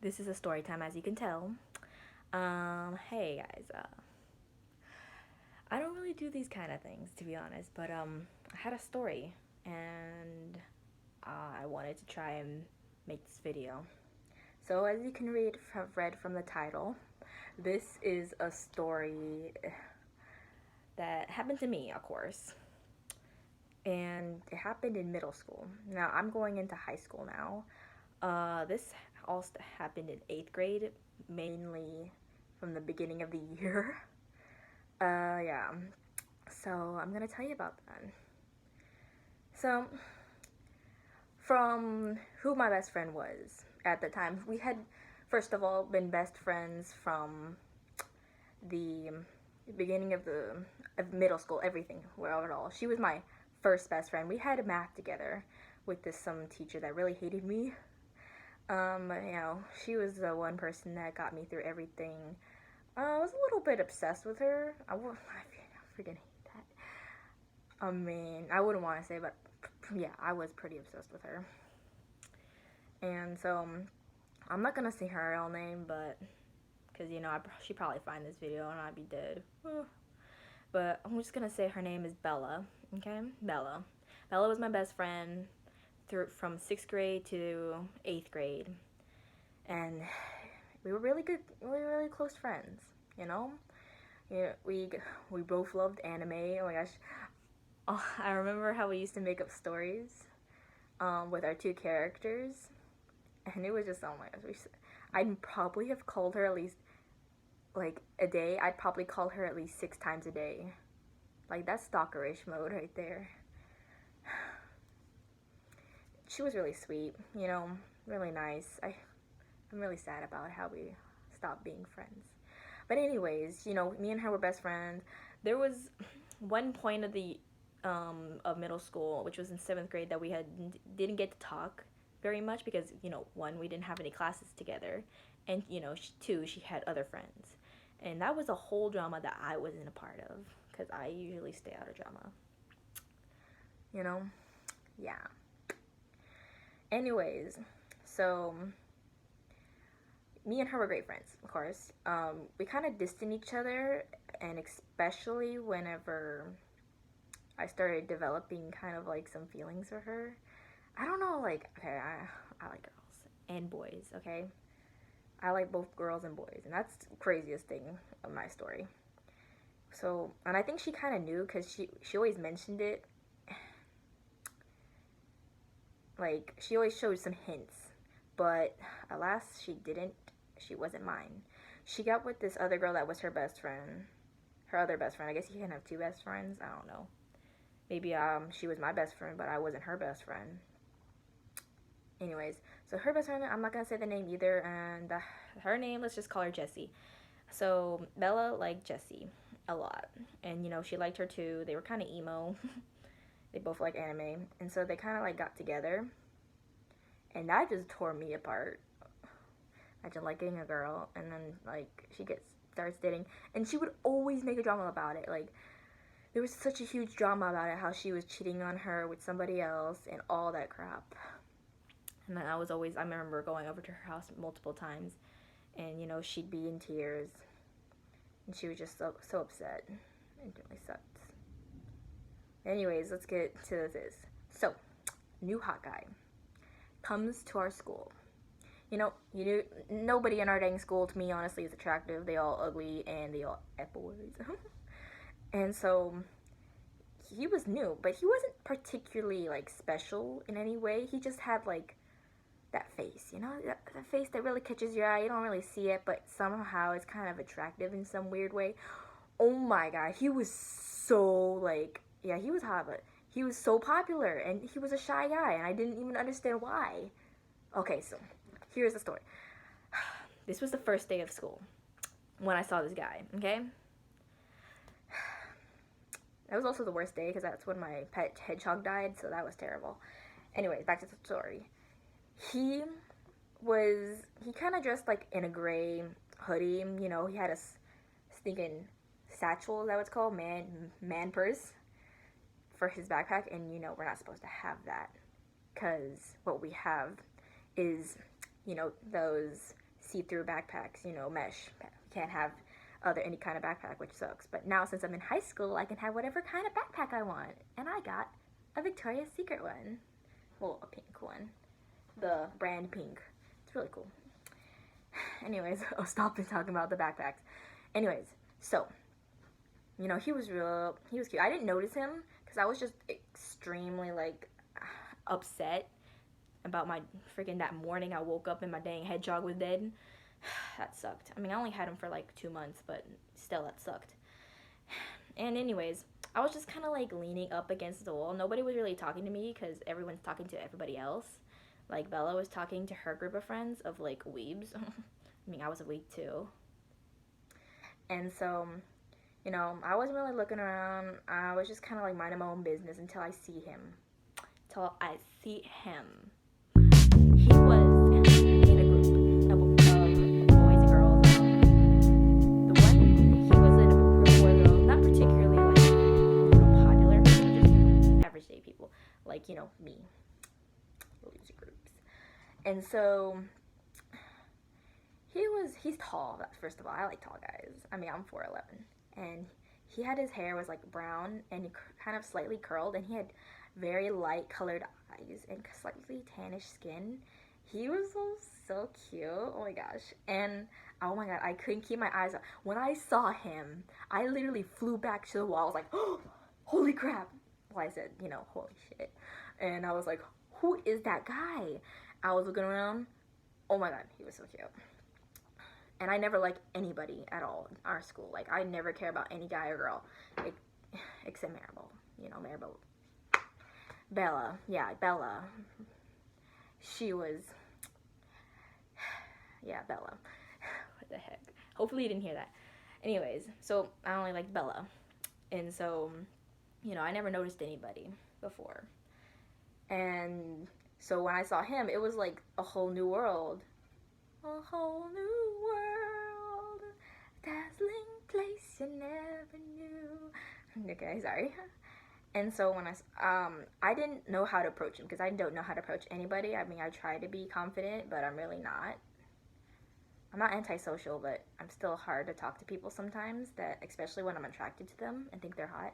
This is a story time, as you can tell. Hey guys, I don't really do these kind of things, to be honest, but I had a story, and I wanted to try and make this video. So as you can read from the title, this is a story that happened to me, of course, and it happened in middle school. Now I'm going into high school now. This also happened in 8th grade, mainly from the beginning of the year. Yeah. So I'm gonna tell you about that. So, from who my best friend was at the time, we had, first of all, been best friends from the beginning of middle school, everything, well, at all. She was my first best friend. We had math together with this some teacher that really hated me. She was the one person that got me through everything. I was a little bit obsessed with her. I freaking hate that. I mean, I wouldn't want to say, but yeah, I was pretty obsessed with her. And so, I'm not gonna say her real name, but because she'd probably find this video and I'd be dead. But I'm just gonna say her name is Bella. Okay, Bella. Bella was my best friend from 6th grade to 8th grade, and we were really good. We were really close friends. You know, we both loved anime. Oh my gosh, I remember how we used to make up stories with our two characters, and it was just, oh my gosh. I'd probably have called her at least like a day. I'd probably call her at least 6 times a day. Like, that's stalkerish mode right there. She was really sweet, really nice. I'm really sad about how we stopped being friends. But anyways, me and her were best friends. There was one point of middle school, which was in 7th grade, that we didn't get to talk very much because, one, we didn't have any classes together, and, two, she had other friends. And that was a whole drama that I wasn't a part of, because I usually stay out of drama. Yeah. Anyways, so me and her were great friends, of course. We kind of distanced each other, and especially whenever I started developing kind of like some feelings for her. I don't know, like, okay, I like girls and boys, okay? I like both girls and boys, and that's the craziest thing of my story. So, and I think she kind of knew, because she always mentioned it. Like, she always showed some hints, but alas, she didn't. She wasn't mine. She got with this other girl that was her best friend. Her other best friend. I guess you can have two best friends. I don't know. Maybe she was my best friend, but I wasn't her best friend. Anyways, so her best friend, I'm not gonna say the name either, and her name, let's just call her Jessie. So Bella liked Jessie a lot, and she liked her too. They were kind of emo. They both like anime, and so they kind of like got together, and that just tore me apart. Imagine liking a girl, and then like starts dating, and she would always make a drama about it. Like, there was such a huge drama about it, how she was cheating on her with somebody else and all that crap. And then I remember going over to her house multiple times, and she'd be in tears, and she was just so upset. It really sucked. Anyways, let's get to this. So, new hot guy comes to our school. Nobody in our dang school, to me, honestly, is attractive. They all ugly, and they all F-boys. And so, he was new, but he wasn't particularly, like, special in any way. He just had, like, that face, that face that really catches your eye. You don't really see it, but somehow it's kind of attractive in some weird way. Oh my god, he was so, like, yeah, he was hot, but he was so popular, and he was a shy guy, and I didn't even understand why. Okay, so here's the story. This was the first day of school when I saw this guy, okay? That was also the worst day, because that's when my pet hedgehog died, so that was terrible. Anyways, back to the story. He kind of dressed like in a gray hoodie. He had a stinking satchel, is that what it's called? Man purse for his backpack, and we're not supposed to have that, because what we have is those see-through backpacks, you know, mesh. You can't have any kind of backpack, which sucks. But now since I'm in high school, I can have whatever kind of backpack I want. And I got a Victoria's Secret one. Well, a pink one. The brand pink. It's really cool. Anyways, I'll stop talking about the backpacks. Anyways, so, you know, he was cute. I didn't notice him because I was just extremely, like, upset about my freaking that morning I woke up and my dang hedgehog was dead. That sucked. I mean, I only had him for like 2 months, but still, that sucked. And anyways, I was just kind of like leaning up against the wall. Nobody was really talking to me because everyone's talking to everybody else. Like, Bella was talking to her group of friends of like weebs. I mean, I was a weeb too. And so, you know, I wasn't really looking around. I was just kind of like minding my own business until I see him. He was in a group of boys and girls. The one he was in a group of boys and girls, not particularly like popular people, just average day people, like, you know, me, loser groups. And so he's tall. First of all, I like tall guys. I mean, I'm 4'11", and he had his hair was like brown and kind of slightly curled, and he had very light colored eyes and slightly tannish skin. He was so cute. Oh my gosh. And oh my god, I couldn't keep my eyes up. When I saw him, I literally flew back to the wall. I was like, oh, holy crap. Well, I said, you know, holy shit. And I was like, who is that guy? I was looking around. Oh my god, he was so cute. And I never liked anybody at all in our school. Like, I never care about any guy or girl, except Maribel. You know, Maribel. Bella. Yeah, Bella. She was... Yeah, Bella. What the heck? Hopefully you didn't hear that. Anyways, so I only liked Bella. And so, you know, I never noticed anybody before. And so when I saw him, it was like a whole new world. A whole new world. Dazzling place you never knew. Okay, sorry. And so when I didn't know how to approach him because I don't know how to approach anybody. I mean, I try to be confident, but I'm really not. I'm not antisocial, but I'm still hard to talk to people sometimes, that especially when I'm attracted to them and think they're hot.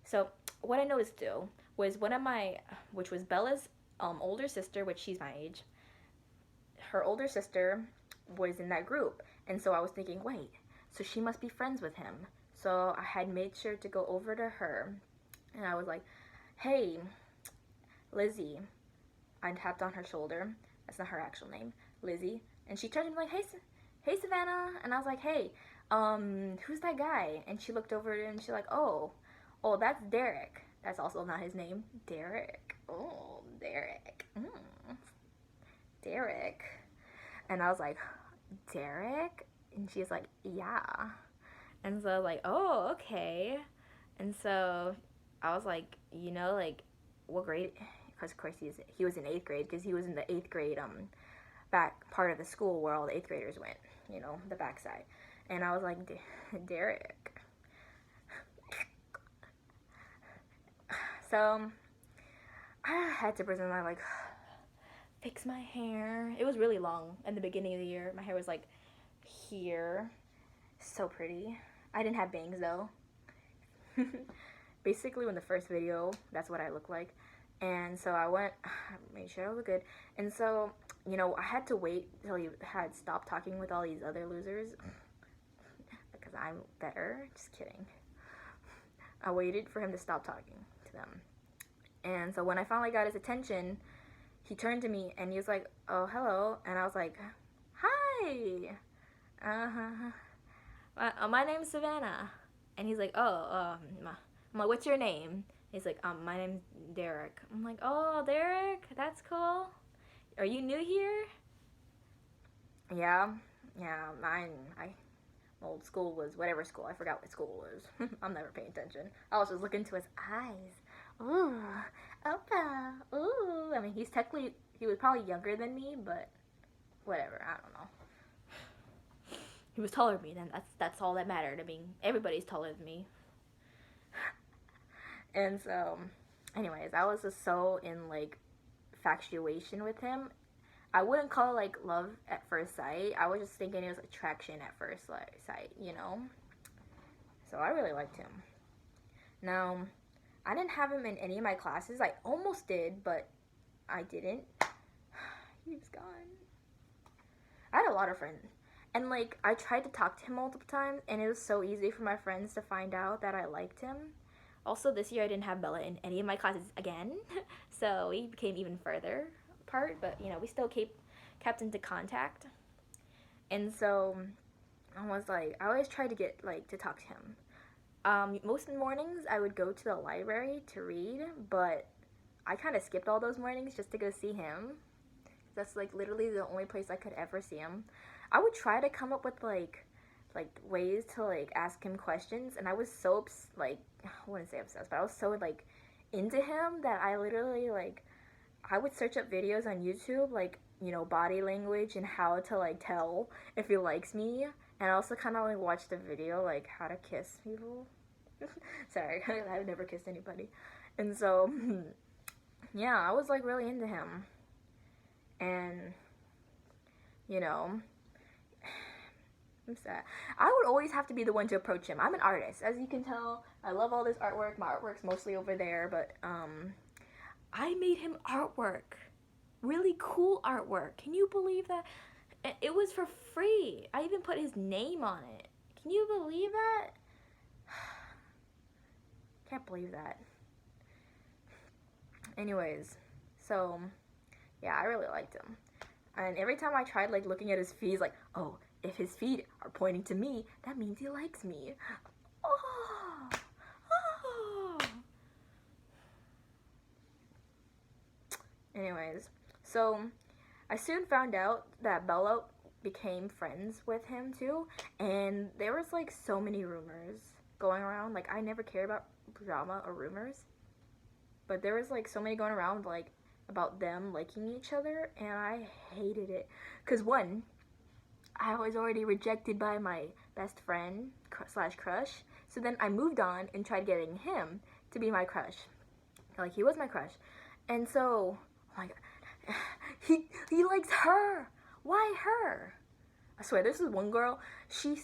So what I noticed too was which was Bella's older sister, which she's my age. Her older sister was in that group, and so I was thinking, wait, so she must be friends with him. So I had made sure to go over to her, and I was like, hey, Lizzie. I tapped on her shoulder. That's not her actual name, Lizzie. And she turned to me like, hey, Savannah. And I was like, hey, who's that guy? And she looked over and she's like, oh, that's Derek. That's also not his name. Derek. Oh, Derek. Derek. And I was like, Derek? And she's like, yeah. And so I was like, oh, okay. And so I was like, you know, like, what grade? Because of course he was in 8th grade, because he was in the 8th grade back part of the school where all the 8th graders went, you know, the backside. And I was like, Derek. So I had to pretend I like fix my hair. It was really long in the beginning of the year. My hair was like here. So pretty. I didn't have bangs though. Basically, in the first video, that's what I look like. And so I made sure I looked good. And so, you know, I had to wait till he had stopped talking with all these other losers. Because I'm better. Just kidding. I waited for him to stop talking to them. And so when I finally got his attention, he turned to me and he was like, oh, hello. And I was like, hi. My name's Savannah. And he's like, oh, I'm like, what's your name? He's like, my name's Derek. I'm like, oh, Derek, that's cool. Are you new here? Yeah, my old school was whatever school. I forgot what school it was. I'm never paying attention. I was just looking into his eyes. Ooh, Opa, ooh. I mean, he was probably younger than me, but whatever, I don't know. He was taller than me, then that's all that mattered. I mean, everybody's taller than me. And so, anyways, I was just so in, like, infatuation with him. I wouldn't call it like love at first sight. I was just thinking it was attraction at first sight, you know? So I really liked him. Now, I didn't have him in any of my classes. I almost did, but I didn't. He was gone. I had a lot of friends. And like, I tried to talk to him multiple times, and it was so easy for my friends to find out that I liked him. Also, this year I didn't have Bella in any of my classes again, so we became even further apart, but you know, we still kept into contact. And so I was like, I always tried to get like to talk to him. Most mornings I would go to the library to read, but I kind of skipped all those mornings just to go see him. That's like literally the only place I could ever see him. I would try to come up with like ways to like ask him questions, and I was so like, I wouldn't say obsessed, but I was so like into him that I literally like, I would search up videos on YouTube, like, you know, body language and how to like tell if he likes me, and I also kind of like watched the video like how to kiss people. Sorry, I've never kissed anybody. And so yeah, I was like really into him. And you know, I'm sad. I would always have to be the one to approach him. I'm an artist, as you can tell. I love all this artwork. My artwork's mostly over there, but I made him artwork. Really cool artwork. Can you believe that? It was for free. I even put his name on it. Can you believe that? Can't believe that. Anyways, so yeah, I really liked him. And every time I tried like looking at his feet, like, oh, if his feet are pointing to me, that means he likes me. Oh, oh. Anyways, so I soon found out that Bella became friends with him too, and there was like so many rumors going around. Like, I never cared about drama or rumors, but there was like so many going around like about them liking each other, and I hated it. Cause one, I was already rejected by my best friend slash crush, so then I moved on and tried getting him to be my crush. Like, he was my crush, and so, oh my god, he likes her. Why her? I swear, this is one girl. She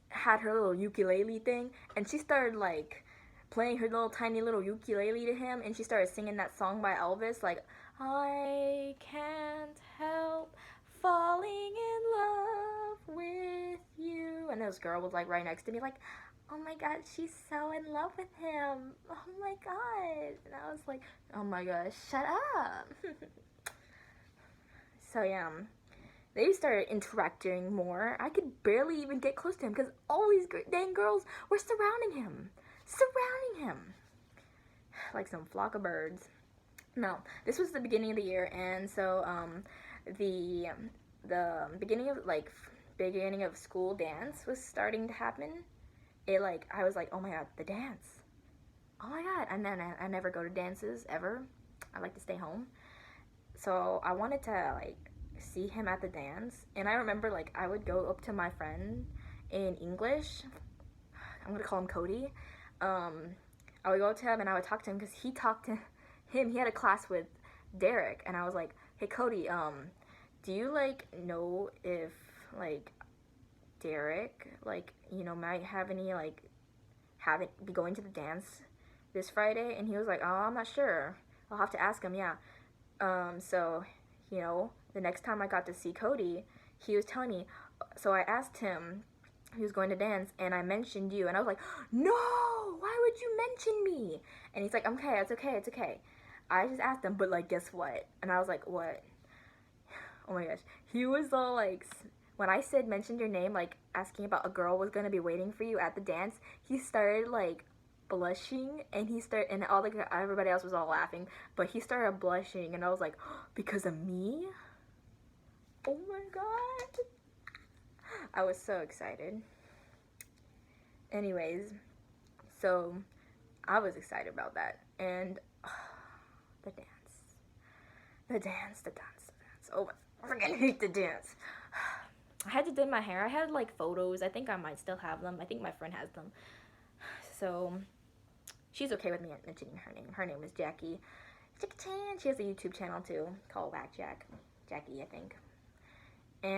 had her little ukulele thing, and she started like playing her little tiny little ukulele to him, and she started singing that song by Elvis, like, I can't help falling in love with you. And this girl was like right next to me, like, oh my god, she's so in love with him. Oh my god. And I was like, oh my gosh, shut up. So yeah, they started interacting more. I could barely even get close to him because all these dang girls were surrounding him. Like some flock of birds. No, this was the beginning of the year, and so the beginning of school dance was starting to happen. I was like, oh my god, the dance. Oh my god. And then I never go to dances ever. I like to stay home. So I wanted to like see him at the dance, and I remember like I would go up to my friend in English. I'm gonna call him Cody. I would go up to him and I would talk to him because he talked to him. He had a class with Derek, and I was like, hey Cody, do you like know if like Derek like, you know, might have any like be going to the dance this Friday? And he was like, oh, I'm not sure. I'll have to ask him. Yeah. So, you know, the next time I got to see Cody, he was telling me. So I asked him, he was going to dance, and I mentioned you, and I was like, no, why would you mention me? And he's like, okay, it's okay. I just asked him, but like, guess what? And I was like, what? Oh my gosh. He was all like, when I said mentioned your name, like asking about a girl was gonna be waiting for you at the dance, he started like blushing, and everybody else was all laughing, but he started blushing, and I was like, oh, because of me? Oh my god. I was so excited. Anyways, so I was excited about that, and the dance. Oh, I freaking hate the dance. I had to do my hair. I had like photos. I think I might still have them. I think my friend has them. So she's okay with me mentioning her name. Her name is Jackie. Jackie Chan. She has a YouTube channel too called Whack Jack. Jackie, I think. And